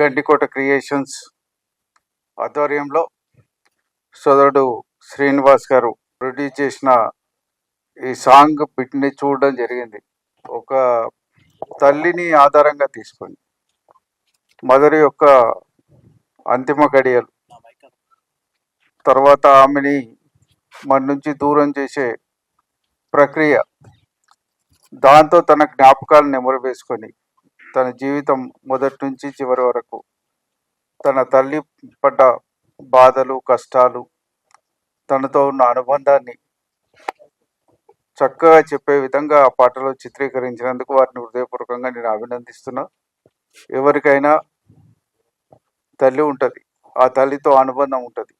Gandikota creations ఆధ్వర్యంలో సోదరుడు శ్రీనివాస్ గారు ప్రొడ్యూస్ చేసిన ఈ సాంగ్ బిట్ని చూడడం జరిగింది. ఒక తల్లిని ఆధారంగా తీసుకొని మదర్ యొక్క అంతిమ గడియలు, తర్వాత ఆమెని మన నుంచి దూరం చేసే ప్రక్రియ, దాంతో తన జ్ఞాపకాలు నెమరు వేసుకొని తన జీవితం మొదటి నుంచి చివరి వరకు తన తల్లి పడ్డ బాధలు, కష్టాలు, తనతో ఉన్న అనుబంధాన్ని చక్కగా చెప్పే విధంగా ఆ పాటలో చిత్రీకరించినందుకు వారిని హృదయపూర్వకంగా నేను అభినందిస్తున్నా. ఎవరికైనా తల్లి ఉంటుంది, ఆ తల్లితో అనుబంధం ఉంటుంది.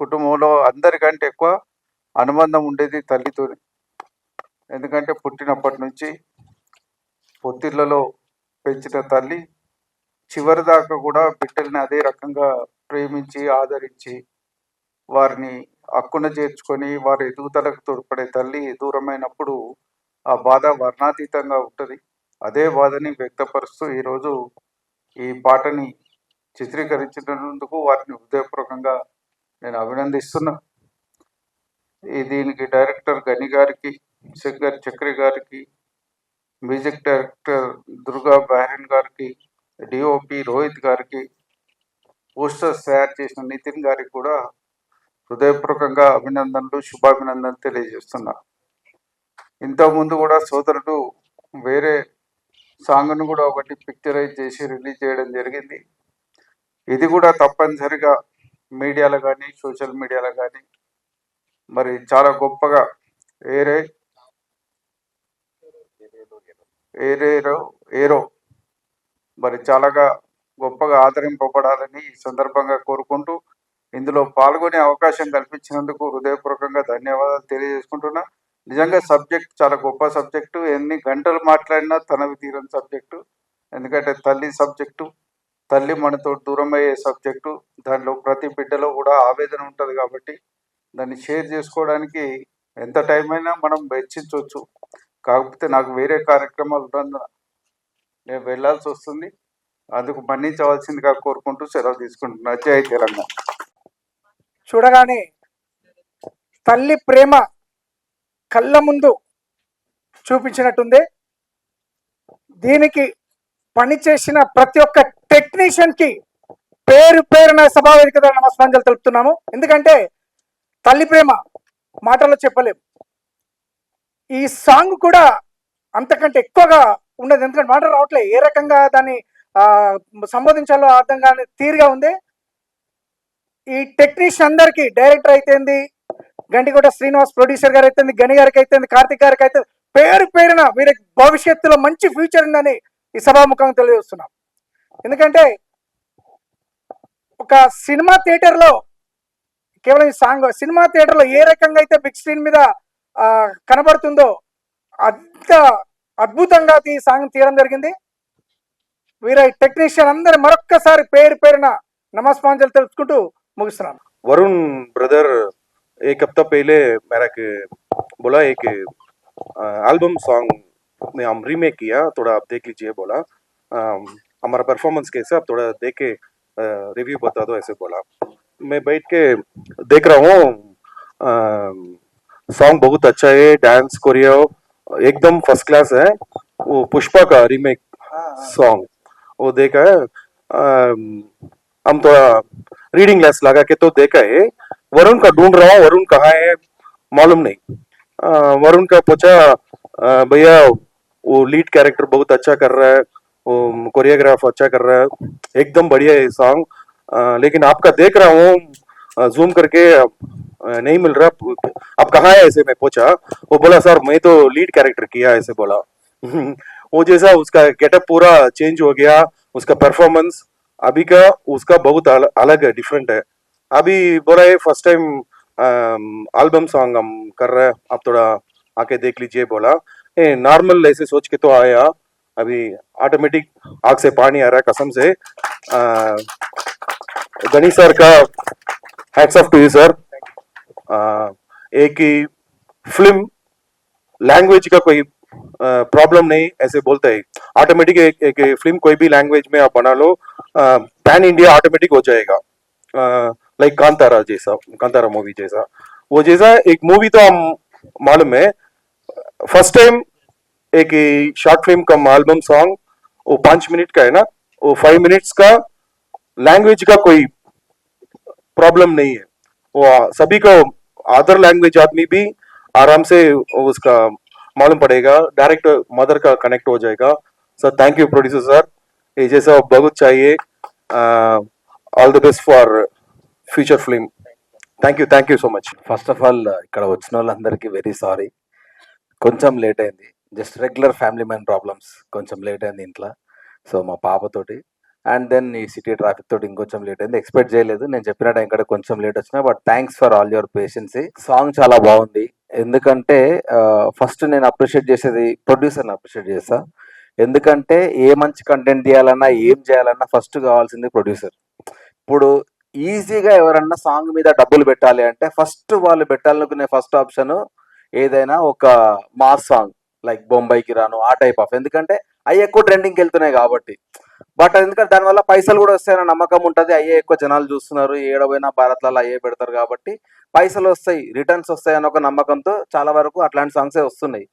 కుటుంబంలో అందరికంటే ఎక్కువ అనుబంధం ఉండేది తల్లితోనే. ఎందుకంటే పుట్టినప్పటి నుంచి పొత్తిళ్లలో పెంచిన తల్లి చివరి దాకా కూడా బిడ్డల్ని అదే రకంగా ప్రేమించి ఆదరించి వారిని హక్కున చేర్చుకొని వారి ఎదుగుదలకు తోడ్పడే తల్లి దూరమైనప్పుడు ఆ బాధ వర్ణాతీతంగా ఉంటుంది. అదే బాధని వ్యక్తపరుస్తూ ఈరోజు ఈ పాటని చిత్రీకరించినందుకు వారిని హృదయపూర్వకంగా నేను అభినందిస్తున్నా. దీనికి డైరెక్టర్ గని గారికి, శంకర్ చక్రి గారికి, మ్యూజిక్ డైరెక్టర్ దుర్గా బహ్రెన్ గారికి, డిఓపి రోహిత్ గారికి, పోస్టర్స్ తయారు చేసిన నితిన్ గారికి కూడా హృదయపూర్వకంగా అభినందనలు, శుభాభినందనలు తెలియజేస్తున్నా. ఇంతకుముందు కూడా సోదరుడు వేరే సాంగ్ను కూడా ఒకటి పిక్చరైజ్ చేసి రిలీజ్ చేయడం జరిగింది. ఇది కూడా తప్పనిసరిగా మీడియాలో కానీ సోషల్ మీడియాలో కానీ మరి చాలా గొప్పగా ఏరో మరి చాలాగా గొప్పగా ఆదరింపబడాలని ఈ సందర్భంగా కోరుకుంటూ ఇందులో పాల్గొనే అవకాశం కల్పించినందుకు హృదయపూర్వకంగా ధన్యవాదాలు తెలియజేసుకుంటున్నా. నిజంగా సబ్జెక్ట్ చాలా గొప్ప సబ్జెక్టు, ఎన్ని గంటలు మాట్లాడినా తనవి తీరని సబ్జెక్టు. ఎందుకంటే తల్లి సబ్జెక్టు, తల్లి మనతో దూరం అయ్యే సబ్జెక్టు, దానిలో ప్రతి బిడ్డలో కూడా ఆవేదన ఉంటుంది కాబట్టి దాన్ని షేర్ చేసుకోవడానికి ఎంత టైం అయినా మనం వెచ్చించవచ్చు. కాకపోతే నాకు వేరే కార్యక్రమాలు ఉన్నందున నేను వెళ్ళాల్సి వస్తుంది. అందుకు మన్నించవలసిందిగా కోరుకుంటూ సెలవు తీసుకుంటున్నా. జై తెలంగాణ. చూడగానే తల్లి ప్రేమ కళ్ళ ముందు చూపించినట్టుంది. దీనికి పనిచేసిన ప్రతి ఒక్క టెక్నీషియన్కి పేరు పేరున సభావేదిక ద్వారా నమస్కారాలు తెలుపుతున్నాము. ఎందుకంటే తల్లి ప్రేమ మాటల్లో చెప్పలేము. ఈ సాంగ్ కూడా అంతకంటే ఎక్కువగా ఉండదు, ఎందుకంటే మాటలు రావట్లేదు. ఏ రకంగా దాన్ని సంబోధించాలో అర్థం కాని తీరుగా ఉంది. ఈ టెక్నీషియన్ అందరికీ, డైరెక్టర్ అయితేంది, గండికోట శ్రీనివాస్ ప్రొడ్యూసర్ గారు అయితేంది, గని గారికి అయితేంది, కార్తిక్ గారికి అయితే పేరు పేరున వీరికి భవిష్యత్తులో మంచి ఫ్యూచర్ ఉందని ఈ సభాముఖంగా తెలియజేస్తున్నాం. ఎందుకంటే ఒక సినిమా థియేటర్లో కేవలం ఈ సాంగ్ సినిమా థియేటర్లో ఏ రకంగా అయితే బిగ్ స్క్రీన్ మీద కనబడుతుందో అంత అద్భుతంగా ఈ సాంగ్ తీయడం జరిగింది. వీర టెక్నీషియన్ అందరు మరొక్కసారి పేరు పేరున నమస్కారాలు తెలుసుకుంటూ ముగిస్తున్నాను. वरुण ब्रदर एक हफ्ता पहले मेरा बोला एक एल्बम सॉन्ग में हम रीमेक किया, थोड़ा आप देख लीजिए बोला, हमारा परफॉर्मेंस कैसा आप थोड़ा देख के रिव्यू बता दो ऐसे बोला. मैं बैठ के देख रहा हूँ, सॉन्ग बहुत अच्छा है, डांस कोरियो एकदम फर्स्ट क्लास है. वो पुष्पा का रीमेक सॉन्ग वो देखा है, हम थोड़ा रीडिंग ग्लास लगा के तो देखा है. वरुण का ढूंढ रहा हूँ, वरुण कहाँ है मालूम नहीं. वरुण का पूछा, भैया वो लीड कैरेक्टर बहुत अच्छा कर रहा है, वो कोरियोग्राफ अच्छा कर रहा है, एकदम बढ़िया है सॉन्ग, लेकिन आपका देख रहा हूँ जूम करके नहीं मिल रहा, आप कहाँ है ऐसे मैं पूछा. वो बोला सर मैं तो लीड कैरेक्टर किया ऐसे बोला. वो जैसा उसका गेटअप पूरा चेंज हो गया, उसका परफॉर्मेंस अभी का उसका बहुत अलग है, डिफरेंट है. अभी बोला है फर्स्ट टाइम एल्बम सॉन्ग हम कर रहे हैं, आप थोड़ा आके देख लीजिए बोला. नॉर्मल ऐसे सोच के तो आया, अभी ऑटोमेटिक आग से पानी आ रहा है कसम से. गनी सर का hats off to you sir. एक ही फिल्म लैंग्वेज का कोई प्रॉब्लम नहीं ऐसे बोलता है, ऑटोमेटिक एक फिल्म कोई भी लैंग्वेज में आप बना लो, पैन इंडिया ऑटोमेटिक हो जाएगा, लाइक कांतारा मूवी जैसा, वो जैसा एक मूवी तो हम मालूम है। फर्स्ट टाइम एक शॉर्ट फिल्म का एल्बम सॉन्ग वो 5 मिनट का है ना, वो 5 मिनट्स का लैंग्वेज का कोई प्रॉब्लम नहीं है, वो सभी को अदर लैंग्वेज आदमी भी आराम से उसका मालूम पड़ेगा, डायरेक्ट मदर का कनेक्ट हो जाएगा। Sir thank you producer sir, ये जैसा बहुत चाहिए। All the best for future film. Thank you so much. First of all ఇక్కడ వచ్చిన వాళ్ళందరికీ వెరీ సారీ, కొంచెం లేట్ అయింది. Just regular family man problems, కొంచెం లేట్ అయింది ఇంట్లో. సో మా పాపతోటి అండ్ దెన్ ఈ సిటీ ట్రాఫిక్ తోటి ఇంకొంచెం లేట్ అయింది. ఎక్స్పెక్ట్ చేయలేదు, నేను చెప్పిన టైం కూడా కొంచెం లేట్ వచ్చినా. But thanks for all your patience. Song చాలా బాగుంది. ఎందుకంటే ఫస్ట్ నేను అప్రిషియేట్ చేసేది ప్రొడ్యూసర్ని అప్రిషియేట్ చేస్తా. ఎందుకంటే ఏ మంచి కంటెంట్ తీయాలన్నా ఏం చేయాలన్నా ఫస్ట్ కావాల్సింది ప్రొడ్యూసర్. ఇప్పుడు ఈజీగా ఎవరన్నా సాంగ్ మీద డబ్బులు పెట్టాలి అంటే ఫస్ట్ వాళ్ళు పెట్టాలనుకునే ఫస్ట్ ఆప్షన్ ఏదైనా ఒక మాస్ సాంగ్ లైక్ బొంబాయికి రాను ఆ టైప్ ఆఫ్, ఎందుకంటే అవి ఎక్కువ ట్రెండింగ్కి వెళ్తున్నాయి కాబట్టి. బట్ ఎందుకంటే దానివల్ల పైసలు కూడా వస్తాయన్న నమ్మకం ఉంటుంది, అయ్యే ఎక్కువ జనాలు చూస్తున్నారు, ఏడవైనా భారత్లలో అయ్యే పెడతారు కాబట్టి పైసలు వస్తాయి, రిటర్న్స్ వస్తాయి అన్న ఒక నమ్మకంతో చాలా వరకు అట్లాంటి సాంగ్సే వస్తున్నాయి.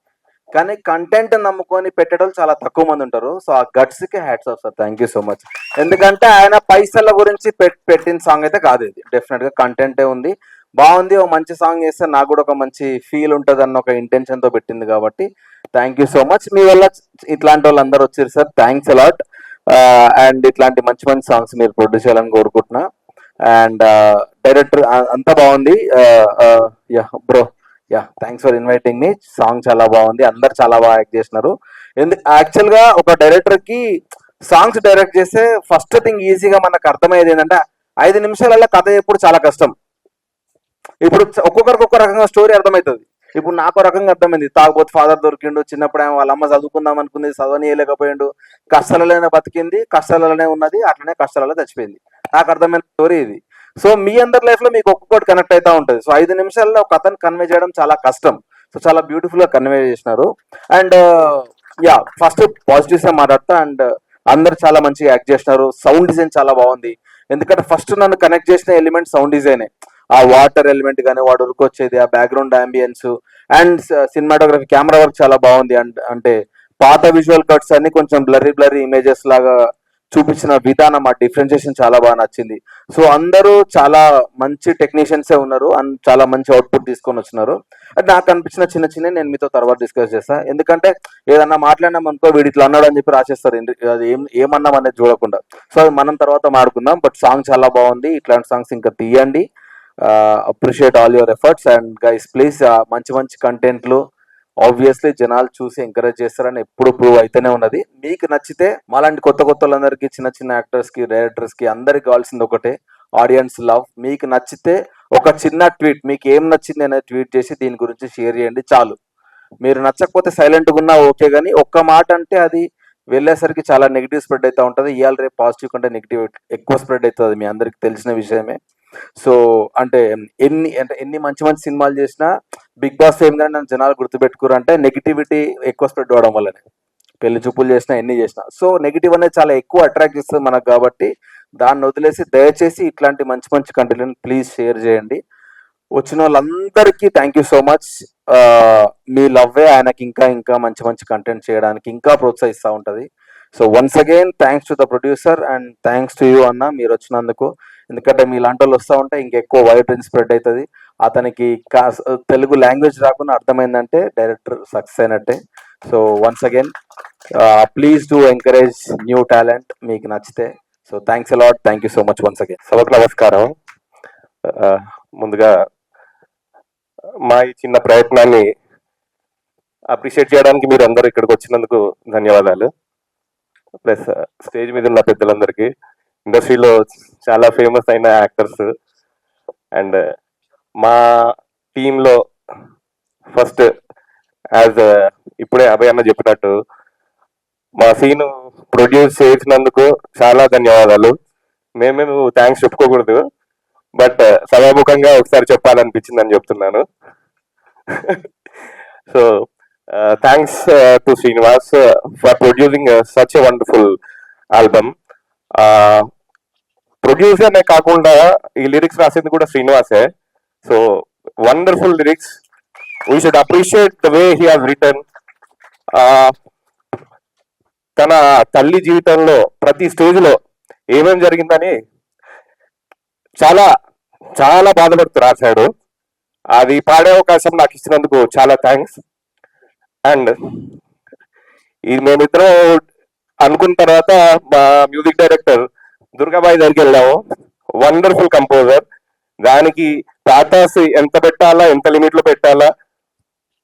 కానీ కంటెంట్ నమ్ముకొని పెట్టడం చాలా తక్కువ మంది ఉంటారు. సో ఆ గట్స్ కి hats off sir, thank you so much. ఎందుకంటే ఆయన పైసల గురించి పెట్టిన సాంగ్ అయితే కాదు ఇది, డెఫినెట్ గా కంటెంటే ఉంది, బాగుంది. ఒక మంచి సాంగ్ చేస్తే నాకు కూడా ఒక మంచి ఫీల్ ఉంటుంది అన్న ఒక ఇంటెన్షన్ తో పెట్టింది కాబట్టి థ్యాంక్ యూ సో మచ్. మీ వల్ల ఇట్లాంటి వాళ్ళు అందరూ వచ్చారు సార్, థ్యాంక్స్ అలాట్. అండ్ ఇట్లాంటి మంచి మంచి సాంగ్స్ మీరు ప్రొడ్యూస్ చేయాలని కోరుకుంటున్నా. అండ్ డైరెక్టర్ అంతా బాగుంది. Yeah bro, yeah thanks for inviting me. Song చాలా బాగుంది, అందరు చాలా బాగా యాక్ట్ చేసినారు. యాక్చువల్ గా ఒక డైరెక్టర్ కి సాంగ్స్ డైరెక్ట్ చేస్తే ఫస్ట్ థింగ్ ఈజీగా మనకు అర్థమయ్యేది ఏంటంటే 5 నిమిషాలలో కథ ఎప్పుడు చాలా కష్టం. ఇప్పుడు ఒక్కొక్కరికి ఒక్కో రకంగా స్టోరీ అర్థమవుతుంది. ఇప్పుడు నాకు రకంగా అర్థమైంది, తాగుబోతు ఫాదర్ దొరికిండు, చిన్నప్పుడు వాళ్ళ అమ్మ చదువుకుందాం అనుకుంది, చదవనీయలేకపోయిండు, కష్టాలలోనే బతికింది, కష్టాలలోనే ఉన్నది, అట్లనే కష్టాలలో చచ్చిపోయింది. నాకు అర్థమైన స్టోరీ ఇది. సో మీ అందరి లైఫ్ లో మీకు ఒక్కొక్కటి కనెక్ట్ అవుతా ఉంటుంది. సో 5 నిమిషాల్లో ఒక కథను కన్వే చేయడం చాలా కష్టం. సో చాలా బ్యూటిఫుల్ గా కన్వే చేసినారు. అండ్ యా ఫస్ట్ పాజిటివ్స్ మాట్లాడతా. అండ్ అందరు చాలా మంచిగా యాక్ట్ చేసినారు. సౌండ్ డిజైన్ చాలా బాగుంది. ఎందుకంటే ఫస్ట్ నన్ను కనెక్ట్ చేసిన ఎలిమెంట్ సౌండ్ డిజైనే. ఆ వాటర్ ఎలిమెంట్ కానీ వాడు ఉరుకొచ్చేది, ఆ background ambience and cinematography, camera work చాలా బాగుంది. అంటే పాత విజువల్ కట్స్ అన్ని కొంచెం బ్లర్రీ ఇమేజెస్ లాగా చూపించిన విధానం, ఆ డిఫరెన్షియేషన్ చాలా బాగా నచ్చింది. సో అందరూ చాలా మంచి టెక్నీషియన్సే ఉన్నారు అండ్ చాలా మంచి అవుట్పుట్ తీసుకొని వచ్చినారు. అది నాకు అనిపించిన చిన్న నేను మీతో తర్వాత డిస్కస్ చేస్తా. ఎందుకంటే ఏదన్నా మాట్లాడినాం అనుకో, వీడి ఇట్లా అన్నాడు అని చెప్పి రాసేస్తారు, అది ఏమన్నాం అనేది చూడకుండా. సో అది మనం తర్వాత మాడుకుందాం. బట్ సాంగ్ చాలా బాగుంది, ఇట్లాంటి సాంగ్స్ ఇంకా తీయండి. Appreciate all your efforts. And guys please మంచి మంచి కంటెంట్లు ఆబ్వియస్లీ జనాలు చూసి ఎంకరేజ్ చేస్తారని ఎప్పుడు ప్రూవ్ అయితేనే ఉన్నది. మీకు నచ్చితే మాలాంటి కొత్త వాళ్ళందరికీ, చిన్న యాక్టర్స్ కి, డైరెక్టర్స్ కి అందరికి కావాల్సింది ఒకటే, ఆడియన్స్ లవ్. మీకు నచ్చితే ఒక చిన్న ట్వీట్, మీకు ఏం నచ్చింది అనేది ట్వీట్ చేసి దీని గురించి షేర్ చేయండి చాలు. మీరు నచ్చకపోతే సైలెంట్గా ఉన్నా ఓకే, కానీ ఒక్క మాట అంటే అది వెళ్ళేసరికి చాలా నెగిటివ్ స్ప్రెడ్ అవుతూ ఉంటుంది. ఇవాళ రేపు పాజిటివ్ కంటే నెగిటివ్ ఎక్కువ స్ప్రెడ్ అవుతుంది, మీ అందరికి తెలిసిన విషయమే. సో అంటే ఎన్ని మంచి సినిమాలు చేసినా బిగ్ బాస్ ఏం కానీ నన్ను జనాలు గుర్తుపెట్టుకోరు అంటే నెగిటివిటీ ఎక్కువ స్ప్రెడ్ అవ్వడం వల్లనే. పెళ్లి చూపులు చేసినా ఎన్ని చేసినా సో నెగిటివ్ అనేది చాలా ఎక్కువ అట్రాక్ట్ చేస్తుంది మనకు. కాబట్టి దాన్ని వదిలేసి దయచేసి ఇట్లాంటి మంచి కంటెంట్ ప్లీజ్ షేర్ చేయండి. వచ్చిన వాళ్ళందరికీ థ్యాంక్ యూ సో మచ్. మీ లవ్వే ఆయనకి ఇంకా మంచి కంటెంట్ చేయడానికి ఇంకా ప్రోత్సహిస్తూ ఉంటుంది. So once again thanks to the producer and thanks to you అన్న, మీరు వచ్చినందుకు. ఎందుకంటే మీ లాంటి వాళ్ళు వస్తూ ఉంటే ఇంకెక్కువ వైడ్ రేంజ్ స్ప్రెడ్ అవుతుంది. అతనికి తెలుగు లాంగ్వేజ్ రాకుండా అర్థమైందంటే డైరెక్టర్ సక్సెస్ అయినట్టే. So once again please do encourage new talent మీకు నచ్చితే. So thanks a lot, thank you so much once again. సభకు నమస్కారం. ముందుగా మా ఈ చిన్న ప్రయత్నాన్ని అప్రిషియేట్ చేయడానికి మీరు అందరూ ఇక్కడికి వచ్చినందుకు ధన్యవాదాలు. ప్లస్ స్టేజ్ మీద ఉన్న పెద్దలందరికీ, ఇండస్ట్రీలో చాలా ఫేమస్ అయిన యాక్టర్స్ అండ్ మా టీంలో ఫస్ట్ యాజ్ ఇప్పుడే అభయ్ అన్న చెప్పినట్టు మా సీన్ ప్రొడ్యూస్ చేసినందుకు చాలా ధన్యవాదాలు. మేము థ్యాంక్స్ చెప్పుకోకూడదు, బట్ సభాముఖంగా ఒకసారి చెప్పాలనిపించిందని చెప్తున్నాను. So thanks to Srinivas for producing such a wonderful album. Producer నే కాకుండా ఈ లిరిక్స్ రాసింది కూడా శ్రీనివాసే. So wonderful lyrics. We should appreciate the way he has return. తన తల్లి జీవితంలో ప్రతి స్టేజ్ లో ఏమేం జరిగిందని చాలా చాలా బాధపడుతూ రాశాడు. అది పాడే అవకాశం నాకు ఇచ్చినందుకు చాలా థ్యాంక్స్. అండ్ ఇది మేమిద్దరం అనుకున్న తర్వాత మా మ్యూజిక్ డైరెక్టర్ దుర్గాబాయి దగ్గరికి వెళ్ళాము. Wonderful composer. దానికి టాటాస్ ఎంత పెట్టాలా, ఎంత లిమిట్ లో పెట్టాలా,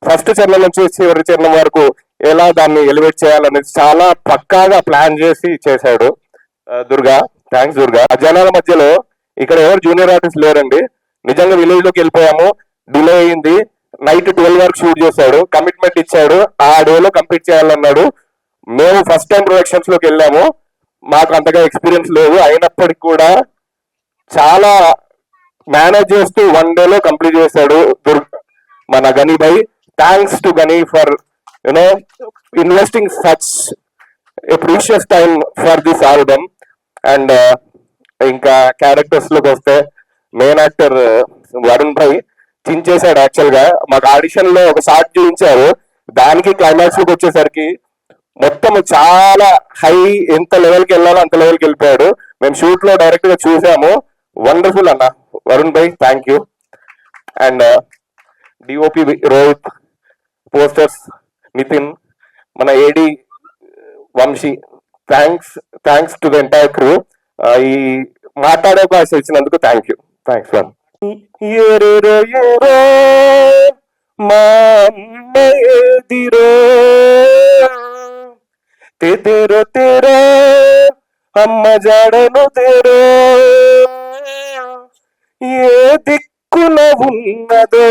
ఫస్ట్ చరణం నుంచి చివరి చరణం వరకు ఎలా దాన్ని ఎలివేట్ చేయాలనేది చాలా పక్కాగా ప్లాన్ చేసి చేశాడు దుర్గా. థ్యాంక్స్ దుర్గా. ఆ జనాల మధ్యలో ఇక్కడ ఎవరు జూనియర్ ఆర్టిస్ట్ లేరండి. నిజంగా విలేజ్ లోకి వెళ్ళిపోయాము, డిలే అయింది. నైట్ 12 వరకు షూట్ చేశాడు, కమిట్మెంట్ ఇచ్చాడు, ఆ డేలో కంప్లీట్ చేయాలన్నాడు. మేము ఫస్ట్ టైం ప్రొడక్షన్స్ లోకి వెళ్ళాము, మాకు అంతగా ఎక్స్పీరియన్స్ లేదు. అయినప్పటికీ కూడా చాలా మేనేజ్ చేస్తూ 1 డేలో కంప్లీట్ చేశాడు మన గని భాయ్. థ్యాంక్స్ టు గని for investing such a precious time for this album. And ఇంకా క్యారెక్టర్స్ లోకి వస్తే మెయిన్ యాక్టర్ వరుణ్ భాయ్ చించేశాడు. యాక్చువల్ గా మాకు ఆడిషన్ లో ఒక షార్ట్ చూపించారు, దానికి క్లైమాక్స్ లోకి వచ్చేసరికి మొత్తం చాలా హై, ఎంత లెవెల్కి వెళ్ళాలో అంత లెవెల్కి వెళ్ళిపోయాడు. మేము షూట్ లో డైరెక్ట్ గా చూసాము. వండర్ఫుల్ అన్న వరుణ్ భాయ్, thank you. And DOP Rohit, posters Nitin, మన AD Vamsi, thanks to the entire crew. ఈ మాట్లాడే అవకాశం ఇచ్చినందుకు థ్యాంక్ యూ. Thanks one. ఏరేరో ఏరో మా అమ్మ ఏదిరో, తెరో తెరో అమ్మ జాడను తెరో, ఏ దిక్కున ఉన్నదో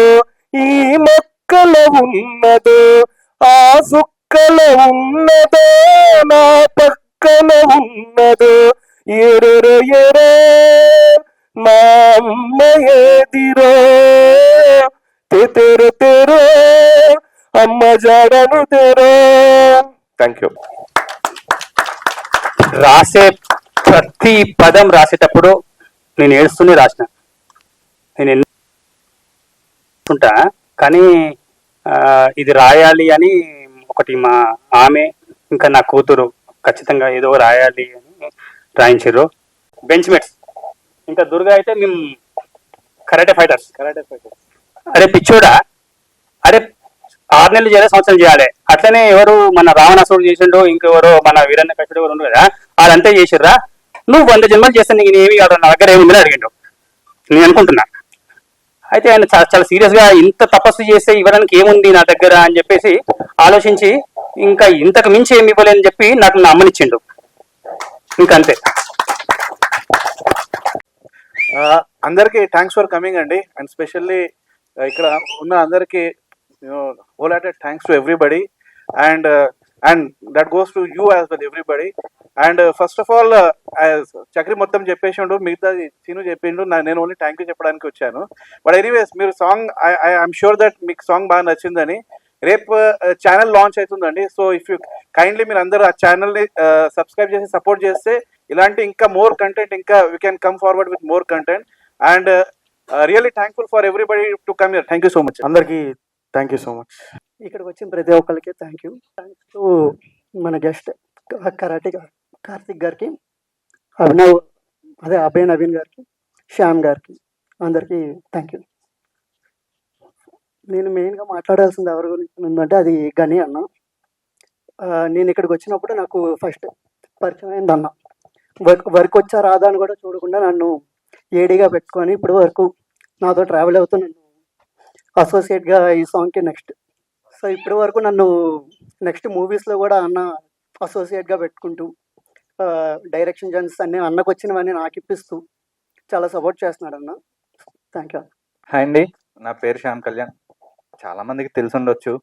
ఈ మొక్కల ఉన్నదో, ఆ సుక్కల ఉన్నదో నా పక్కన ఉన్నదో, ఎరో ఎరో మా అమ్మ ఏదిరో, తెరో తెరో అమ్మ జాడను తెరో. Thank you. రాసే ప్రతి పదం రాసేటప్పుడు నేను ఏడుస్తూనే రాసిన. నేను ఎన్నుకుంటా కానీ ఇది రాయాలి అని ఒకటి మా ఆమె ఇంకా నా కూతురు ఖచ్చితంగా ఏదో రాయాలి అని రాయించారు. బెంచ్ మేట్స్ ఇంకా దుర్గా అయితే మేము కరాటే ఫైటర్స్. అరే పిచ్చోడా, అరే 6 నెలలు చేయాలి, సంవత్సరం చేయాలి. అట్లనే ఎవరు మన రావణాసురుడు చేసిండో, ఇంకెవరో మన వీరన్న కట్టుడు ఎవరు ఉండదు కదా, వాళ్ళంతా చేసిర్రా. నువ్వు 100 జన్మలు చేస్తే నీకు ఏమి నా దగ్గర ఏముందని అడిగిండు. నేను అనుకుంటున్నా. అయితే ఆయన చాలా సీరియస్ గా ఇంత తపస్సు చేస్తే ఇవ్వడానికి ఏముంది నా దగ్గర అని చెప్పేసి ఆలోచించి ఇంకా ఇంతకు మించి ఏమి ఇవ్వలేని చెప్పి నాకు నా అమ్మనిచ్చిండు. ఇంకంతే. అందరికీ థ్యాంక్స్ ఫర్ కమింగ్ అండి. అండ్ స్పెషల్లీ ఇక్కడ ఉన్న అందరికీ whole hearted thanks to everybody, and that goes to you as well, everybody. And first of all, Chakri మొత్తం చెప్పేసిండు, మిగతా సీను చెప్పిండు, నేను ఓన్లీ థ్యాంక్ యూ చెప్పడానికి వచ్చాను. బట్ ఎనీవేస్ మీరు సాంగ్ ఐఎమ్ షూర్ దట్ మీకు సాంగ్ బాగా నచ్చిందని. రేపు ఛానల్ లాంచ్ అవుతుందండి. సో ఇఫ్ యూ కైండ్లీ మీరు అందరూ ఆ ఛానల్ని సబ్స్క్రైబ్ చేసి సపోర్ట్ చేస్తే ఇలాంటి ఇంకా మోర్ కంటెంట్, ఇంకా we can come forward with more content. And really thankful for everybody to come here. Thank you so much అందరికీ. Thank you so much. ఇక్కడికి వచ్చిన ప్రతి ఒక్కరికి థ్యాంక్ యూ. థ్యాంక్స్ టు మన గెస్ట్ కరాటే కార్తిక్ గారికి, అభయ్ నవీన్ గారికి, శ్యామ్ గారికి, అందరికీ థ్యాంక్ యూ. నేను మెయిన్గా మాట్లాడాల్సింది ఎవరి గురించి ఉందంటే అది గని అన్న. నేను ఇక్కడికి వచ్చినప్పుడు నాకు ఫస్ట్ పరిచయం అయింది అన్న. వర్క్ వచ్చా రాదా అని కూడా చూడకుండా నన్ను ఏడీగా పెట్టుకొని ఇప్పుడు వరకు నాతో ట్రావెల్ అవుతూ నన్ను అసోసియేట్గా ఈ సాంగ్కి నెక్స్ట్. సో ఇప్పటి వరకు నన్ను నెక్స్ట్ మూవీస్లో కూడా అన్న అసోసియేట్గా పెట్టుకుంటూ డైరెక్షన్ జన్స్ అన్నీ అన్నకు వచ్చినవన్నీ నాకు ఇప్పిస్తూ చాలా సపోర్ట్ చేస్తున్నాడు అన్న. Thank you. హాయ్ అండి, నా పేరు శ్యామ్ కళ్యాణ్. చాలా మందికి తెలిసి ఉండొచ్చు.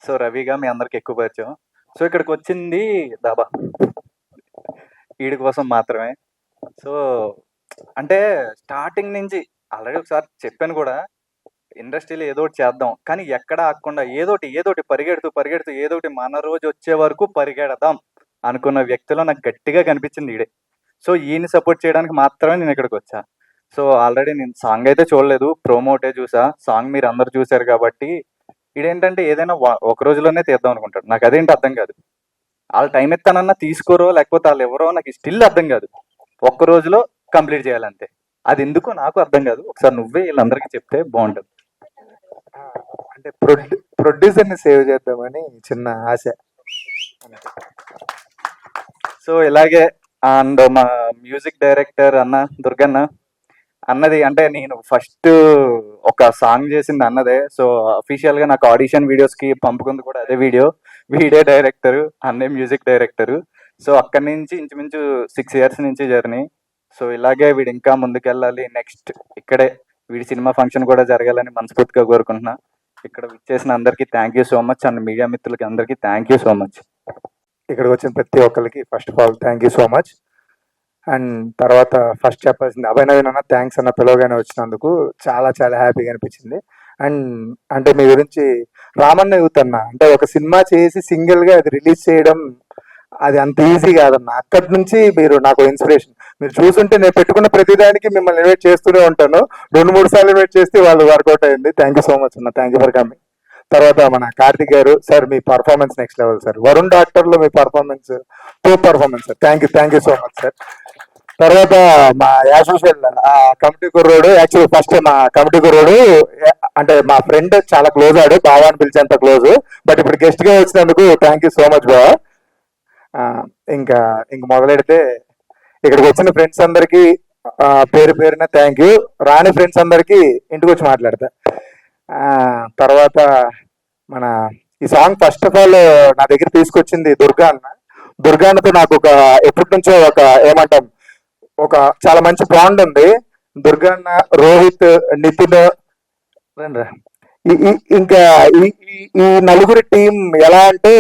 సో రవిగా మీ అందరికి ఎక్కువ పరిచయం. సో ఇక్కడికి వచ్చింది దాబా వీడి కోసం మాత్రమే. సో అంటే స్టార్టింగ్ నుంచి ఆల్రెడీ ఒకసారి చెప్పాను కూడా, ఇండస్ట్రీలో ఏదో ఒకటి చేద్దాం కానీ ఎక్కడ ఆగకుండా ఏదోటి పరిగెడుతూ ఏదోటి మన రోజు వచ్చే వరకు పరిగెడదాం అనుకున్న వ్యక్తిలో నాకు గట్టిగా కనిపించింది ఈడే. సో ఈయన్ని సపోర్ట్ చేయడానికి మాత్రమే నేను ఇక్కడికి వచ్చా. సో ఆల్రెడీ నేను సాంగ్ అయితే చూడలేదు, ప్రోమోటే చూసా. సాంగ్ మీరు అందరు చూశారు కాబట్టి ఇదేంటంటే ఏదైనా ఒక రోజులోనే తీద్దాం అనుకుంటాడు. నాకు అదేంటి అర్థం కాదు. వాళ్ళు టైం ఇస్తానన్నా తీసుకోరో లేకపోతే వాళ్ళు ఎవరో నాకు స్టిల్ అర్థం కాదు. ఒక్క రోజులో కంప్లీట్ చేయాలంతే. అది ఎందుకో నాకు అర్థం కాదు. ఒకసారి నువ్వే వీళ్ళందరికీ చెప్తే బాగుంటుంది. అంటే ప్రొడ్యూసర్ని సేవ్ చేద్దామని చిన్న ఆశ. సో ఇలాగే అండ్ మా మ్యూజిక్ డైరెక్టర్ అన్న దుర్గన్న అన్నది అంటే నేను ఫస్ట్ ఒక సాంగ్ చేసింది అన్నదే. సో అఫీషియల్ గా నాకు ఆడిషన్ వీడియోస్ కి పంపుకుంది కూడా అదే వీడియో డైరెక్టర్, అన్నే మ్యూజిక్ డైరెక్టర్. సో అక్కడి నుంచి ఇంచుమించు 6 years నుంచి జర్నీ. సో ఇలాగే వీడు ఇంకా ముందుకెళ్ళాలి. నెక్స్ట్ ఇక్కడే వీడి సినిమా ఫంక్షన్ కూడా జరగాలని మనస్ఫూర్తిగా కోరుకుంటున్నా. ఇక్కడ విచ్చేసిన అందరికీ thank you so much and media మిత్రులకి అందరికీ థ్యాంక్ యూ సో మచ్. ఇక్కడికి వచ్చిన ప్రతి ఒక్కరికి first of all thank you so much. And తర్వాత ఫస్ట్ చెప్పాల్సింది అభినవ్ అన్న థ్యాంక్స్ అన్న పిలవగానే వచ్చినందుకు చాలా చాలా హ్యాపీగా అనిపించింది. అండ్ అంటే మీ గురించి రామన్న యూత్ అన్న అంటే ఒక సినిమా చేసి సింగిల్గా అది రిలీజ్ చేయడం అది అంత ఈజీ కాదన్న. అక్కడి నుంచి మీరు నాకు ఇన్స్పిరేషన్. మీరు చూసుంటే నేను పెట్టుకున్న ప్రతిదానికి మిమ్మల్ని ఇన్వైట్ చేస్తూనే ఉంటాను. 2-3 సార్లు ఇన్వైట్ చేస్తే వాళ్ళు వర్కౌట్ అయింది. థ్యాంక్ యూ సో మచ్ అన్న. Thank you for coming. తర్వాత మన కార్తిక్ గారు సార్ మీ performance next level sir. Varun డాక్టర్లో మీ పర్ఫార్మెన్స్ టూప్ performance sir. Thank you so much sir. తర్వాత మా యాసోషియల్ కమిటీ కుర్రోడు యాక్చువల్ ఫస్ట్ మా కమిటీ కుర్రోడు అంటే మా ఫ్రెండ్ చాలా క్లోజ్ ఆడు, బావా అని పిలిచేంత క్లోజ్. బట్ ఇప్పుడు గెస్ట్ గా వచ్చినందుకు థ్యాంక్ యూ సో మచ్ బావా. ఇంకా మొదలెడితే ఇక్కడికి వచ్చిన ఫ్రెండ్స్ అందరికి పేరు పేరున థ్యాంక్ యూ. రాని ఫ్రెండ్స్ అందరికి ఇంటికి వచ్చి మాట్లాడతా. తర్వాత మన ఈ సాంగ్ ఫస్ట్ ఆఫ్ ఆల్ నా దగ్గర తీసుకొచ్చింది దుర్గా అన్న. దుర్గా అన్నతో నాకు ఒక ఎప్పటి నుంచో ఒక ఏమంటాం ఒక చాలా మంచి బాండ్ ఉంది. దుర్గా అన్న, రోహిత్, నితిన్ ఇంకా ఈ నలుగురి టీం ఎలా అంటే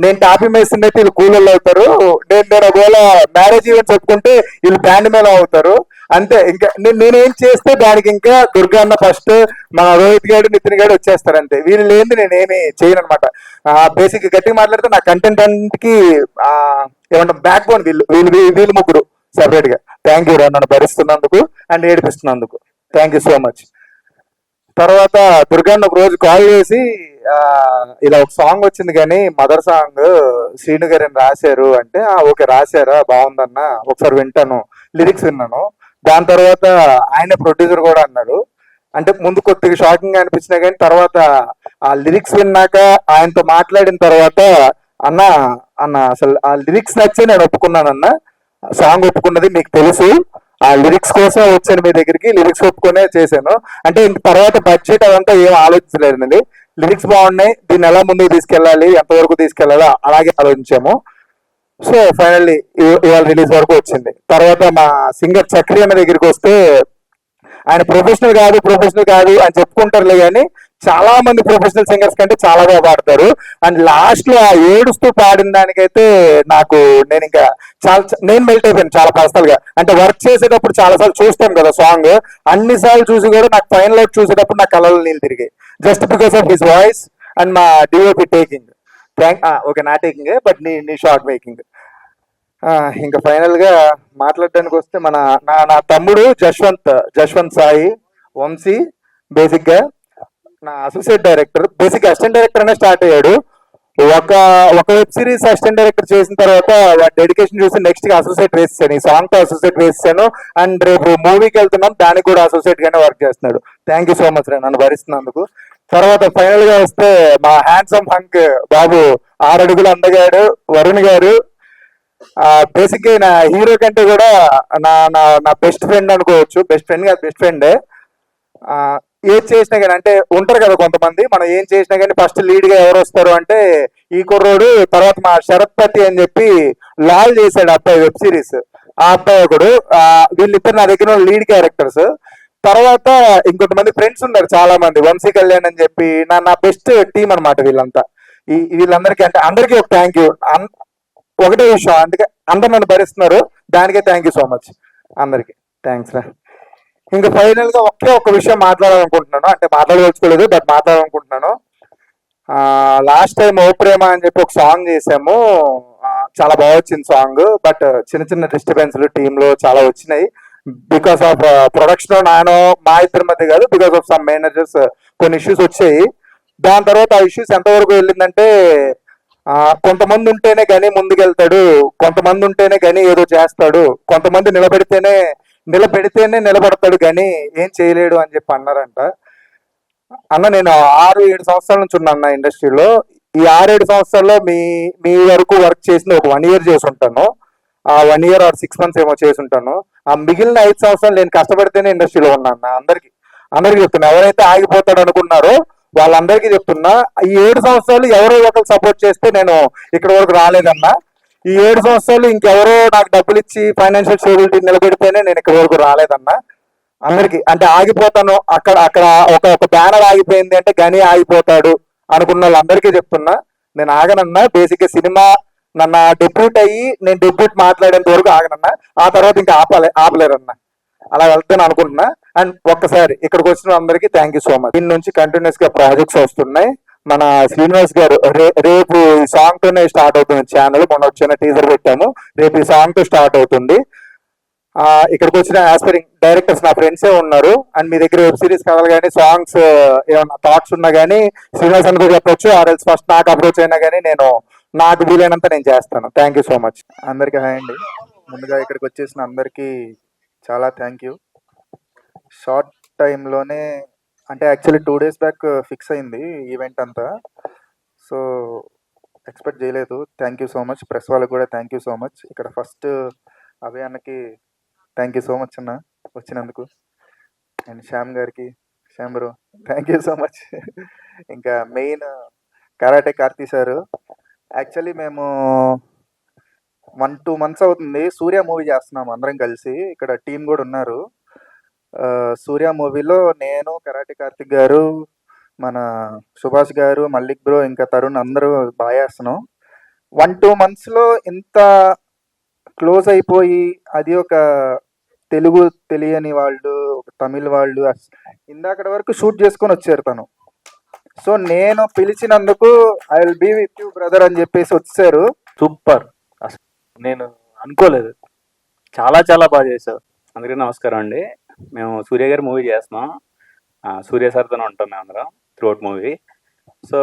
నేను టాపీ మేసిన అయితే వీళ్ళు కూలర్లు అవుతారు. నేను ఒకవేళ మ్యారేజ్ ఈవెంట్ చెప్పుకుంటే వీళ్ళు బ్యాండ్ మేళం అవుతారు. అంతే. ఇంకా నేనేం చేస్తే దానికి ఇంకా దుర్గా అన్న ఫస్ట్, మా రోహిత్ గారు, నితిన్ గారు వచ్చేస్తారు అంతే. వీళ్ళు లేని నేనేమి చేయను అనమాట. బేసిక్ గట్టిగా మాట్లాడితే నా కంటెంట్ అన్నిటికి ఏమంటాం బ్యాక్ బోన్ వీళ్ళు ముగ్గురు సెపరేట్ గా. థ్యాంక్ యూ రా నన్ను భరిస్తున్నందుకు అండ్ ఏడిపిస్తున్నందుకు. Thank you so much. తర్వాత దుర్గాన్ని ఒక రోజు కాల్ చేసి ఇలా ఒక సాంగ్ వచ్చింది కానీ మదర్ సాంగ్ శ్రీను గారు రాశారు అంటే ఓకే రాశారా బాగుందన్న ఒకసారి వింటాను, లిరిక్స్ విన్నాను. దాని తర్వాత ఆయన ప్రొడ్యూసర్ కూడా అన్నాడు. అంటే ముందు కొద్దిగా షాకింగ్ అనిపించినా కానీ తర్వాత ఆ లిరిక్స్ విన్నాక ఆయనతో మాట్లాడిన తర్వాత అన్న అసలు ఆ లిరిక్స్ నచ్చే నేను ఒప్పుకున్నానన్న. సాంగ్ ఒప్పుకున్నది మీకు తెలుసు. ఆ లిరిక్స్ కోసం వచ్చాను మీ దగ్గరికి, లిరిక్స్ ఒప్పుకునే చేశాను. అంటే తర్వాత బడ్జెట్ అదంతా ఏం ఆలోచించలేదండి. లిరిక్స్ బాగున్నాయి, దీన్ని ఎలా ముందుకు తీసుకెళ్ళాలి, ఎంతవరకు తీసుకెళ్ళాలో అలాగే ఆలోచించాము. సో ఫైనల్లీ ఇవాళ రిలీజ్ వరకు వచ్చింది. తర్వాత మా సింగర్ చక్రి అన్న దగ్గరికి వస్తే ఆయన ప్రొఫెషనల్ కాదు అని చెప్పుకుంటారులే కానీ చాలా మంది ప్రొఫెషనల్ సింగర్స్ కంటే చాలా బాగా పాడతారు. అండ్ లాస్ట్ లో ఆ ఏడుస్తూ పాడిన దానికైతే నేను మెల్ట్ అయిపోయాను చాలా పర్సనల్ గా. అంటే వర్క్ చేసేటప్పుడు చాలా సార్లు చూస్తాం కదా సాంగ్, అన్ని సార్లు చూసి కూడా నాకు ఫైనల్ అవుట్ చూసేటప్పుడు నా కళ్ళలో నీళ్ళు తిరిగాయి. Just because of his voice and మా డిఓపి టేకింగ్. ఓకే నా టేకింగ్ బట్ నీ షార్ట్ మేకింగ్. ఇంకా ఫైనల్ గా మాట్లాడడానికి వస్తే నా తమ్ముడు జశ్వంత్ సాయి వంశీ బేసిక్ గా నా associate director. Basic assistant director అనే స్టార్ట్ అయ్యాడు. ఒక వెబ్ సిరీస్ అసిస్టెంట్ డైరెక్టర్ చేసిన తర్వాత డెడికేషన్ చూసి నెక్స్ట్ గా అసోసియేట్ వేసాను. ఈ సాంగ్ తో అసోసియేట్ వేసాను. అండ్ రేపు మూవీకి వెళ్తున్నాం, దానికి కూడా అసోసియేట్ గానే వర్క్ చేస్తున్నాడు. థ్యాంక్ యూ సో మచ్ రా నన్ను భరిస్తున్నందుకు. తర్వాత ఫైనల్ గా వస్తే మా హ్యాండ్సమ్ హంక్ బాబు 6 అడుగులు అందగాడు వరుణ్ గారు. బేసిక్ గా నా హీరో కంటే కూడా నా బెస్ట్ ఫ్రెండ్ అనుకోవచ్చు. బెస్ట్ ఫ్రెండ్ కాదు, బెస్ట్ ఫ్రెండే. ఏం చేసినా కానీ అంటే ఉంటారు కదా కొంతమంది, మనం ఏం చేసినా కానీ ఫస్ట్ లీడ్ గా ఎవరు వస్తారు అంటే ఈ కుర్రోడు. తర్వాత మా శరత్ పతి అని చెప్పి లాల్ చేశాడు అబ్బాయి వెబ్ సిరీస్. ఆ అబ్బాయి ఒకడు. వీళ్ళిద్దరు నా దగ్గర లీడ్ క్యారెక్టర్స్. తర్వాత ఇంకొంతమంది ఫ్రెండ్స్ ఉన్నారు చాలా మంది, వంశీ కళ్యాణ్ అని చెప్పి నా బెస్ట్ టీం అనమాట వీళ్ళంతా. వీళ్ళందరికీ అంటే అందరికీ ఒక థ్యాంక్ యూ. ఒకటే విషయం, అందుకే అందరు నన్ను భరిస్తున్నారు, దానికే థ్యాంక్ యూ సో మచ్ అందరికి. థ్యాంక్స్ రా. ఇంకా ఫైనల్ గా ఒక్క విషయం మాట్లాడాలనుకుంటున్నాను. అంటే మాట్లాడదలుచుకోలేదు బట్ మాట్లాడాలనుకుంటున్నాను. లాస్ట్ టైం ఓ ప్రేమ అని చెప్పి ఒక సాంగ్ చేసాము. చాలా బాగా వచ్చింది సాంగ్. బట్ చిన్న చిన్న డిస్టర్బెన్స్లు టీంలో చాలా వచ్చినాయి. బికాస్ ఆఫ్ ప్రొడక్షన్ నేను మా ఇద్దరి మధ్య కాదు, బికాస్ ఆఫ్ సమ్ మేనేజర్స్ కొన్ని ఇష్యూస్ వచ్చాయి. దాని తర్వాత ఆ ఇష్యూస్ ఎంతవరకు వెళ్ళిందంటే కొంతమంది ఉంటేనే గని ముందుకెళ్తాడు, కొంతమంది ఉంటేనే గని ఏదో చేస్తాడు, కొంతమంది నిలబెడితేనే నిలబడతాడు గని ఏం చేయలేడు అని చెప్పి అన్నారంట. అన్న నేను 6-7 సంవత్సరాల నుంచి ఉన్నా ఇండస్ట్రీలో. ఈ 6-7 సంవత్సరాల్లో మీ వరకు వర్క్ చేసింది ఒక 1 year చేసి ఉంటాను. ఆ 1 year or 6 months ఏమో చేసి ఉంటాను. ఆ మిగిలిన 5 సంవత్సరాలు నేను కష్టపడితేనే ఇండస్ట్రీలో ఉన్నాను. అందరికి చెప్తున్నా, ఎవరైతే ఆగిపోతాడు అనుకున్నారో వాళ్ళందరికీ చెప్తున్నా, ఈ 7 సంవత్సరాలు ఎవరో ఒకరు సపోర్ట్ చేస్తే నేను ఇక్కడ వరకు రాలేదన్నా. ఈ 7 సంవత్సరాలు ఇంకెవరో నాకు డబ్బులు ఇచ్చి ఫైనాన్షియల్ స్టేబిలిటీ నిలబెడితేనే నేను ఇక్కడ వరకు రాలేదన్నా. అందరికి అంటే ఆగిపోతాను అక్కడ ఒక బ్యానర్ ఆగిపోయింది అంటే గని ఆగిపోతాడు అనుకున్న వాళ్ళందరికీ చెప్తున్నా, నేను ఆగనన్నా. బేసిక్ గా సినిమా నన్ను డెబ్యూట్ అయ్యి నేను డెబ్యూట్ మాట్లాడేంత వరకు ఆగనన్నా. ఆ తర్వాత ఇంకా ఆపలేరన్నా. అలా వెళ్తాను అనుకుంటున్నా. అండ్ ఒక్కసారి ఇక్కడికి వచ్చిన అందరికీ థ్యాంక్ యూ సో మచ్. దీని నుంచి కంటిన్యూస్ గా ప్రాజెక్ట్స్ వస్తున్నాయి. మన శ్రీనివాస్ గారు రేపు ఈ సాంగ్ తోనే స్టార్ట్ అవుతుంది ఛానల్. మొన్న వచ్చిన టీజర్ పెట్టాము, రేపు ఈ సాంగ్ తో స్టార్ట్ అవుతుంది. ఇక్కడికి వచ్చిన ఆస్పైరింగ్ డైరెక్టర్స్ నా ఫ్రెండ్సే ఉన్నారు. అండ్ మీ దగ్గర వెబ్ సిరీస్ కథలు కానీ సాంగ్స్ ఏమన్నా థాట్స్ ఉన్నా కానీ శ్రీనివాస్ అని కూడా చెప్పొచ్చు, ఆర్ఎల్స్ ఫస్ట్ నాకు అప్రోచ్ అయినా కానీ నాకు వీలైనంత నేను చేస్తాను. Thank you so much. అందరికీ హాయ్ అండి. ముందుగా ఇక్కడికి వచ్చేసిన అందరికీ చాలా థ్యాంక్ యూ. షార్ట్ టైంలోనే అంటే యాక్చువల్లీ 2 days బ్యాక్ ఫిక్స్ అయింది ఈవెంట్ అంతా. సో ఎక్స్పెక్ట్ చేయలేదు. Thank you so much. Press వాళ్ళకి కూడా థ్యాంక్ యూ సో మచ్. ఇక్కడ ఫస్ట్ అభయ్ అన్నకి థ్యాంక్ యూ సో మచ్ అన్న వచ్చినందుకు. And Shyam bro thank you so much. ఇంకా main karate Karthi sir. Actually మేము 1-2 months అవుతుంది సూర్య మూవీ చేస్తున్నాము అందరం కలిసి. ఇక్కడ టీం కూడా ఉన్నారు. సూర్య మూవీలో నేను, కరాటే కార్తిక్ గారు, మన సుభాష్ గారు, మల్లిక్ బ్రో, ఇంకా తరుణ్ అందరూ బాగా చేస్తున్నాం. 1-2 monthsలో ఇంత క్లోజ్ అయిపోయి, అది ఒక తెలుగు తెలియని వాళ్ళు, ఒక తమిళ్ వాళ్ళు ఇందాకటి వరకు షూట్ చేసుకొని వచ్చారు తను. సో నేను పిలిచినందుకు I will be with you brother అని చెప్పేసి వచ్చారు. సూపర్. అసలు నేను అనుకోలేదు, చాలా చాలా బాగా చేశారు. అందరికీ నమస్కారం అండి. మేము సూర్య గారి మూవీ చేస్తున్నాం. సూర్య సార్తోనే ఉంటాం మేము అందరం throughout movie. So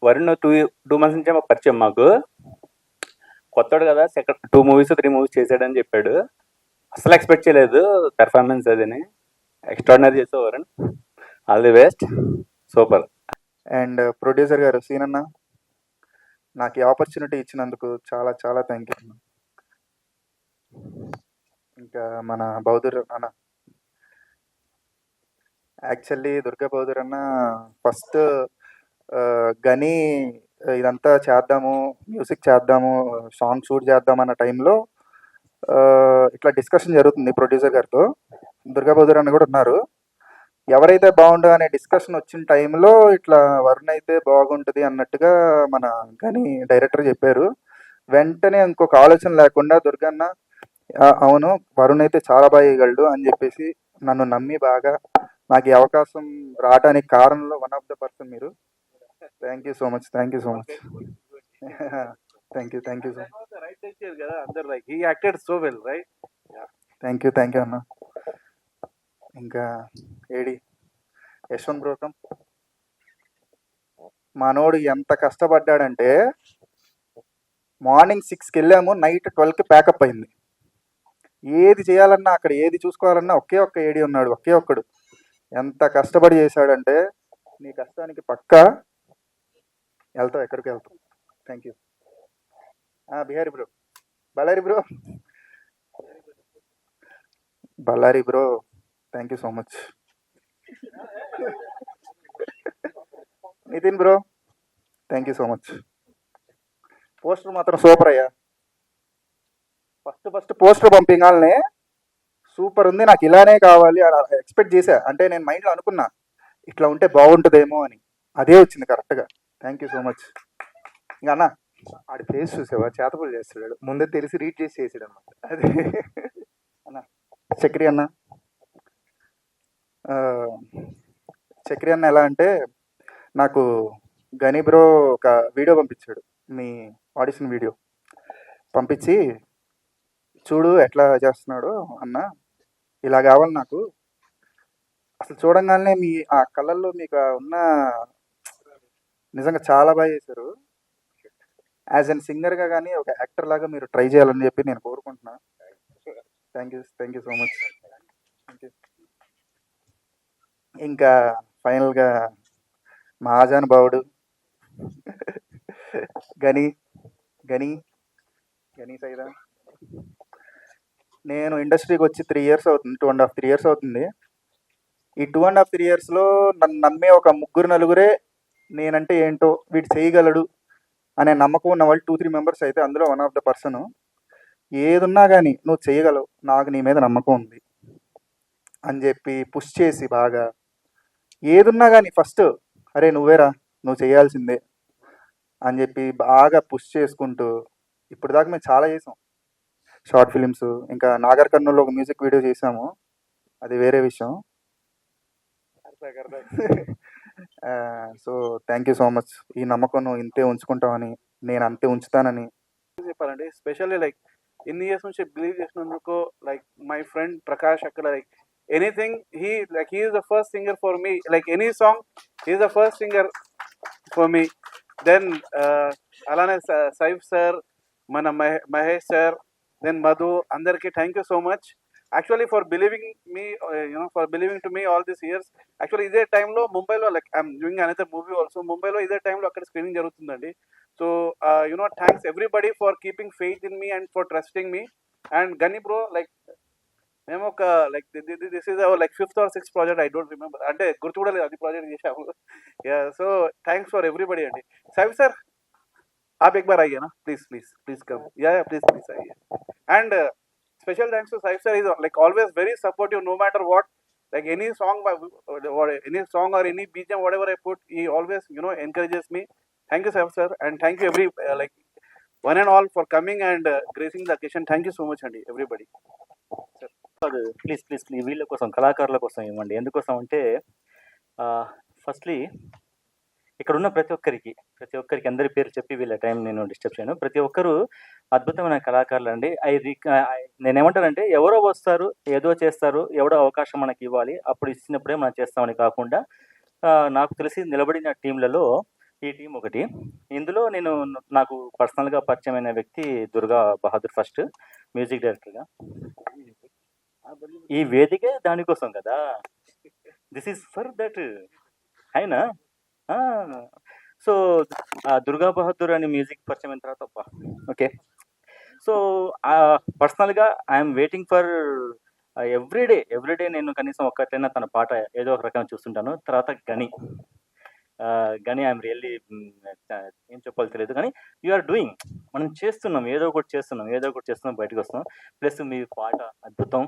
Varun 2 months నుంచే మాకు పరిచయం. మాకు కొత్తడు కదా, 2 movies 3 movies చేశాడని చెప్పాడు. అసలు ఎక్స్పెక్ట్ చేయలేదు పెర్ఫార్మెన్స్ అదని. ఎక్స్ట్రాడినరీ చేసావు Varun, all the best, super. And producer గారు సీన్ అన్న, నాకు ఈ ఆపర్చునిటీ ఇచ్చినందుకు చాలా చాలా థ్యాంక్ యూ. ఇంకా మన బౌద్ధర్ అన్న, యాక్చువల్లీ దుర్గా బౌద్ధర్ అన్న ఫస్ట్ గని ఇదంతా చేద్దాము, మ్యూజిక్ చేద్దాము, సాంగ్ షూట్ చేద్దాం అన్న టైంలో ఇట్లా డిస్కషన్ జరుగుతుంది ప్రొడ్యూసర్ గారితో. దుర్గా బౌద్ధర్ అన్న కూడా ఉన్నారు. ఎవరైతే బాగుండు అనే డిస్కషన్ వచ్చిన టైంలో ఇట్లా వరుణ్ అయితే బాగుంటుంది అన్నట్టుగా మన గని డైరెక్టర్ చెప్పారు. వెంటనే ఇంకొక ఆలోచన లేకుండా దుర్గన్న అవును వరుణ్ అయితే చాలా బాగా వేయగలడు అని చెప్పేసి నన్ను నమ్మి బాగా నాకు ఈ అవకాశం రావడానికి కారణంలో వన్ ఆఫ్ ద పర్సన్ మీరు. Thank you so much. Thank you so much. Thank you so much. Thank you అన్న. ఇంకా ఏడి యశ్వంత్ బ్రోకం మనోడు ఎంత కష్టపడ్డాడంటే మార్నింగ్ 6కి వెళ్ళాము, నైట్ 12కి ప్యాకప్ అయింది. ఏది చేయాలన్నా అక్కడ ఏది చూసుకోవాలన్నా ఒకే ఒక్క ఏడి ఉన్నాడు, ఒకే ఒక్కడు. ఎంత కష్టపడి చేశాడంటే నీ కష్టానికి పక్కా వెళ్తావు, ఎక్కడికి వెళ్తావు. Thank you. Bihari bro, Bellary bro thank you so much. Nithin bro thank you so much. Poster మాత్రం సూపర్ అయ్యా. ఫస్ట్ పోస్టర్ పంపింగానే సూపర్ ఉంది, నాకు ఇలానే కావాలి ఎక్స్పెక్ట్ చేశా. అంటే నేను మైండ్లో అనుకున్నా ఇట్లా ఉంటే బాగుంటుందేమో అని, అదే వచ్చింది కరెక్ట్గా. Thank you so much. ఇంకా అన్న ఆడి ఫేస్ చూసావా, చేతపూలు చేస్తాడు, ముందే తెలిసి రీడ్ చేసి చేసాడు అన్నమాట. అదే అన్న చక్రి అన్న, చక్రి అన్న ఎలా అంటే నాకు గని బ్రో ఒక వీడియో పంపించాడు, మీ ఆడిషన్ వీడియో. పంపించి చూడు ఎట్లా చేస్తున్నాడు అన్న, ఇలా కావాలి నాకు. అసలు చూడంగానే మీ ఆ కళ్ళల్లో మీకు ఉన్న నిజంగా చాలా బాగా చేశారు. యాజ్ అన్ సింగర్గా కానీ ఒక యాక్టర్ లాగా మీరు ట్రై చేయాలని చెప్పి నేను కోరుకుంటున్నా. Thank you so much. ఇంకా ఫైనల్గా మా ఆజానుభావుడు గని గని గని సైదా. నేను ఇండస్ట్రీకి వచ్చి 3 years అవుతుంది, 2.5 3 years అవుతుంది. ఈ 2.5 3 yearsలో నన్ను నమ్మే ఒక 3-4 నేనంటే ఏంటో వీడు చేయగలడు అనే నమ్మకం ఉన్న వాళ్ళు 2-3 members అయితే అందులో వన్ ఆఫ్ ద పర్సన్. ఏదున్నా కానీ నువ్వు చేయగలవు, నాకు నీ మీద నమ్మకం ఉంది అని చెప్పి పుష్ చేసి బాగా ఏదున్నా కానీ ఫస్ట్ అరే నువ్వేరా, నువ్వు చేయాల్సిందే అని చెప్పి బాగా పుష్ చేసుకుంటూ ఇప్పుడు దాకా మేము చాలా చేసాం షార్ట్ ఫిలిమ్స్. ఇంకా నాగర్ కర్నూల్లో ఒక మ్యూజిక్ వీడియో చేసాము, అది వేరే విషయం. So thank you so much. ఈ నమ్మకం నువ్వు ఇంతే ఉంచుకుంటావని, నేను అంతే ఉంచుతానని చెప్పాలండి. స్పెషల్లీ లైక్ ఇన్ని ఇయర్స్ నుంచి బిలీవ్ చేసినందుకు లైక్ మై ఫ్రెండ్ ప్రకాష్ అక్కడ like anything he is the first singer for me, like any song he is the first singer for me. Then అలానే సైఫ్ సార్, మన మహేష్ సార్, దెన్ మధు, అందరికీ thank you so much actually for believing me, for believing to me all this years. Actually ఇదే టైంలో ముంబైలో like I'm doing another movie also, ముంబైలో ఇదే టైంలో అక్కడ స్క్రీనింగ్ జరుగుతుందండి. So thanks everybody for keeping faith in me and for trusting me. And గని bro like మేము ఒక like this is our like 5th or 6th project, I don't remember, అంటే గుర్తు కూడా లేదు అది ప్రాజెక్ట్ చేసాము. సో థ్యాంక్స్ ఫర్ ఎవ్రీబడి అండి. సైఫ్ సార్ आप एक बार आइए ना, प्लीज कम. Yeah, please आइए. And special thanks to Saif sir. He's like always very supportive no matter what. Like any song or any BGM whatever I put, he always encourages me. Thank you Saif sir, and thank you every like one and all for coming and gracing the occasion. Thank you so much అండి everybody. Please వీళ్ళ కోసం, కళాకారుల కోసం ఇవ్వండి. ఎందుకోసం అంటే firstly ఇక్కడ ఉన్న ప్రతి ఒక్కరికి అందరి పేరు చెప్పి వీళ్ళ టైం నేను డిస్టర్బ్ చేయను. ప్రతి ఒక్కరు అద్భుతమైన కళాకారులు అండి. నేనేమంటానంటే ఎవరో వస్తారు, ఏదో చేస్తారు, ఎవడో అవకాశం మనకి ఇవ్వాలి, అప్పుడు ఇచ్చినప్పుడే మనం చేస్తామని కాకుండా నాకు తెలిసి నిలబడిన టీంలలో ఈ టీం ఒకటి. ఇందులో నాకు పర్సనల్గా పరిచయమైన వ్యక్తి దుర్గా బహదూర్, ఫస్ట్ మ్యూజిక్ డైరెక్టర్గా. ఈ వేదికే దానికోసం కదా, దిస్ ఈజ్ ఫర్ దట్ అయినా. సో దుర్గా బహదూర్ అని మ్యూజిక్ పరిచయం అయిన తర్వాత ఓకే. సో పర్సనల్గా ఐఎమ్ వెయిటింగ్ ఫర్ ఎవ్రీడే నేను కనీసం ఒక్కటైనా తన పాట ఏదో ఒక రకంగా చూస్తుంటాను. తర్వాత గని ఐఎమ్ రియల్లీ ఏం చెప్పాలో తెలియదు, కానీ ఆర్ డూయింగ్, మనం చేస్తున్నాం, ఏదో ఒకటి చేస్తున్నాం, బయటకు వస్తున్నాం. ప్లస్ మీ పాట అద్భుతం,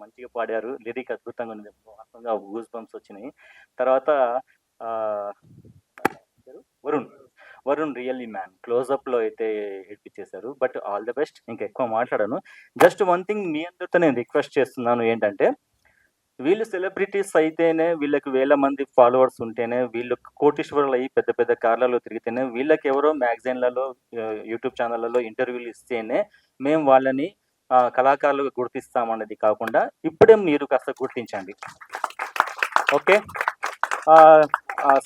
మంచిగా పాడారు, లిరిక్ అద్భుతంగా ఉంది, వాస్తవంగా గూస్ బంప్స్ వచ్చినాయి. తర్వాత వరుణ్ రియల్లీ మ్యాన్, క్లోజప్లో అయితే ఇచ్చేశారు. But all the best. ఇంకా ఎక్కువ మాట్లాడాను. జస్ట్ వన్ థింగ్ మీ అందరితో నేను రిక్వెస్ట్ చేస్తున్నాను ఏంటంటే, వీళ్ళు సెలబ్రిటీస్ అయితేనే, వీళ్ళకి 1000 మంది ఫాలోవర్స్ ఉంటేనే, వీళ్ళు కోటీశ్వరులు అయ్యి పెద్ద పెద్ద కార్లలో తిరిగితేనే, వీళ్ళకి ఎవరో మ్యాగజైన్లలో యూట్యూబ్ ఛానళ్ళలో ఇంటర్వ్యూలు ఇస్తేనే మేము వాళ్ళని కళాకారులుగా గుర్తిస్తామన్నది కాకుండా ఇప్పుడే మీరు కాస్త గుర్తించండి. ఓకే,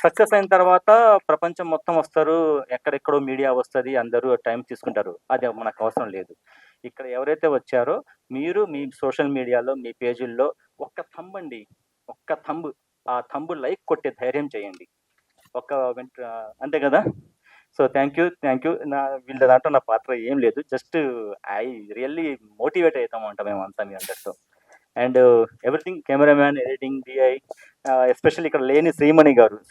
సక్సెస్ అయిన తర్వాత ప్రపంచం మొత్తం వస్తారు, ఎక్కడెక్కడో మీడియా వస్తుంది, అందరూ టైం తీసుకుంటారు. అది మనకు అవసరం లేదు. ఇక్కడ ఎవరైతే వచ్చారో మీరు మీ సోషల్ మీడియాలో, మీ పేజీల్లో ఒక్క థంబ్, ఆ థంబ్ లైక్ కొట్టే ధైర్యం చేయండి. అంతే కదా. So thank you. వీళ్ళ దాంట్లో నా పాత్ర ఏం లేదు, జస్ట్ ఐ రియల్లీ మోటివేట్ అవుతామంట మేమంతా మీ అందరితో. And everything, cameraman, editing, DI, especially ఇక్కడ లేని శ్రీమణి గారు